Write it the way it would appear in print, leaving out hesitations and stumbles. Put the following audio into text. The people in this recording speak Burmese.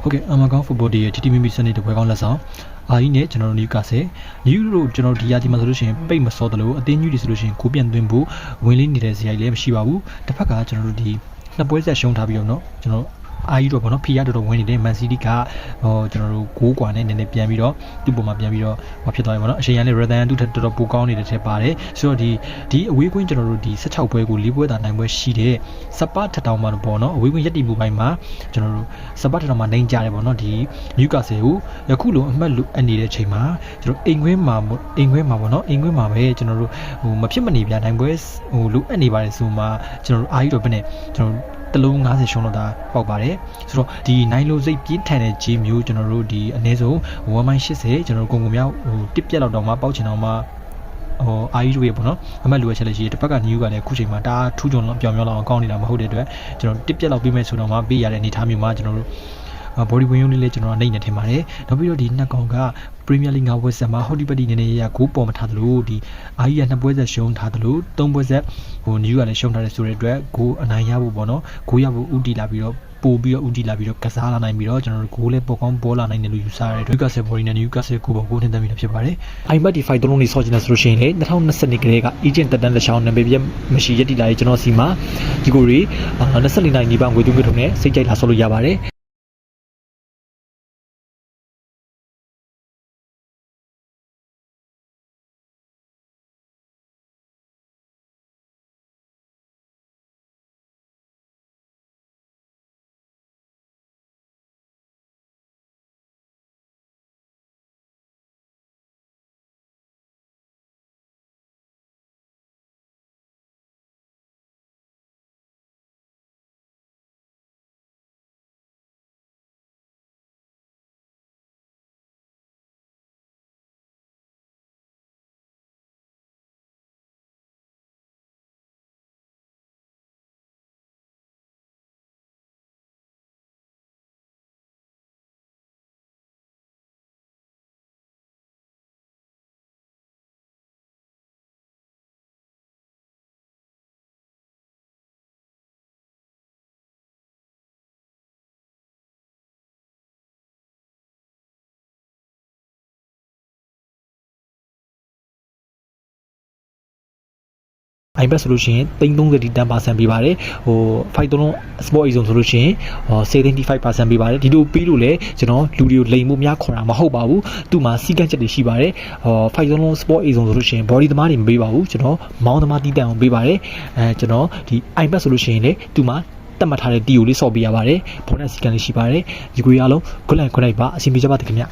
ဟုတ်ကဲ့အမကောင်ဖုတ်ဘောဒီရဲ့ TTMB စနစ်တပွဲကောင်းလက်ဆောင်အာကြီးနဲ့ကျွန်တော်တို့နယူကာဆယ်တို့ကျွန်တော်ဒီရာဒီမှာဆိုလို့ရှိရင်ပိတ်မစောတလို့အတင်းကြီးတွေဆိုလို့ရှိရင်ကိုပြန်သွင်းဖို့ဝင်လေးနေတဲ့ဇာတ်လည်းမရှိပါဘူးတစ်ဖက်ကကျွန်တော်တို့ဒီနှစ်ပွဲဆက်ရှုံးထားပြီးတော့เนาะကျွန်တော်အာကြီးတော့ဗောနော်ဖီရတော်ဝင်နေတဲ့မန်စီးတီးကကျွန်တော်တို့6กว่าနဲ့နည်းနည်းပြန်ပြီးတော့သူ့ပုံမှာပြန်ပြီးတော့ဖြစ်သွားပြီဗောနော်အချိန်ရနဲ့ရဒန်တူထက်တော်တော်ပိုကောင်းနေတဲ့ထက်ပါတယ်ဆိုတော့ဒီအဝေးကွင်းကျွန်တော်တို့ဒီ16ပွဲကို4ပွဲသာနိုင်ပွဲရှိတဲ့စပတ်ထထောင်မှာဗောနော်အဝေးကွင်းရက်တီမှုပိုင်းမှာကျွန်တော်တို့စပတ်ထထောင်မှာနိုင်ကြတယ်ဗောနော်ဒီနယူကာဆယ်ကိုယခုလိုအမှတ်လူအပ်နေတဲ့ချိန်မှာကျွန်တော်အိမ်ခွင်းမှာဗောနော်အိမ်ခွင်းမှာပဲကျွန်တော်တို့မဖြစ်မနေပြနိုင်ပွဲလူအပ်နေပါတယ်ဆိုမှကျွန်တော်တို့အာကြီးတော့ဘယ်နဲ့ကျွန်တော်တလုံး90ရှုံးတော့တာပေါက်ပါတယ်ဆိုတော့ဒီနိုင်လိုစိတ်ပြင်းထန်တဲ့ဂျီမျိုးကျွန်တော်တို့ဒီအနည်းဆုံး1.80ကျွန်တော်တို့ကုန်ကုန်မြောက်တစ်ပြက်လောက်တော့မှပေါက်ချင်တော့မှအာရီတို့ရေပေါ့နော်အမှတ်လိုရချက်လည်းရှိတယ်တစ်ဖက်ကနယူးကလည်းခုချိန်မှာဒါထူးချွန်လောက်ပြောင်းမြောက်လောက်ကောင်းနေတာမဟုတ်တဲ့အတွက်ကျွန်တော်တစ်ပြက်လောက်ပြီးမဲ့ဆိုတော့မှပေးရတဲ့အနေအထားမျိုးမှာကျွန်တော်တို့ဘော်ဒီဝင်ရုံးလေးလည်းကျွန်တော်နိုင်နေထင်ပါတယ်နောက်ပြီးတော့ဒီနှစ်ကောင်ကပရီးမီးယားလိဂ်9ပွဲဆက်မှာဟော်ဒီပတီနေနေရဂိုးပေါ်မထားသလိုဒီအာကြီးက2ပွဲဆက်ရှုံးထားသလို3ပွဲဆက်နယူးကလည်းရှုံးထားတဲ့ဆိုတဲ့အတွက်ဂိုးအနိုင်ရဖို့ပေါ့နော်ဂိုးရဖို့ဥတီလာပြီးတော့ပို့ပြီးတော့ဥတီလာပြီးတော့ကစားလာနိုင်ပြီးတော့ကျွန်တော်တို့ဂိုးလည်းပေါ်ကောင်းပေါ်လာနိုင်တယ်လို့ယူဆရတဲ့နယူကာဆယ်ဘော်ဒီနဲ့နယူကာဆယ်ကိုပေါ်ကိုထင်သမ်းပြီးဖြစ်ပါတယ်အိုင်မတ်ဒီဖိုက်3လုံးနေဆော့ချင်တယ်ဆိုလို့ရှိရင်လေ2020ကလေးက agent တက်တန်းလက်ချောင်းနံပါတ်ပြမရှိရတီလာရေးကျွန်တော်စီမှာဒီကိုရီ24နိုင်နီးပါးငွေသွင်းထုံနဲ့စိတ်ကြိုက်လာဆော့လို့ရပါတယ်အိုင်ဘတ်ဆိုလို့ရှိရင်30တိတန်% ပေးပါတယ်ဖိုက်3လုံး sport zone ဆိုလို့ရှိရင်75% ပေးပါတယ်ဒီလိုပြီးလို့လဲကျွန်တော်လူတွေကိုလိမ်မှုများခေါ်တာမဟုတ်ပါဘူးသူ့မှာစီကန့်ချက်တွေရှိပါတယ်ဖိုက်3လုံး sport zone ဆိုလို့ရှိရင် body သမားတွေမပေးပါဘူးကျွန်တော်မောင်းသမားတီးတန်အောင်ပေးပါတယ်ကျွန်တော်ဒီအိုင်ဘတ်ဆိုလို့ရှိရင်လေသူ့မှာတတ်မှတ်ထားတဲ့တီကိုလေးစော့ပေးရပါတယ်ဘောနက်စီကန့်လေးရှိပါတယ်ဒီကိုရအောင် good night ပါအဆင်ပြေကြပါသည်ခင်ဗျ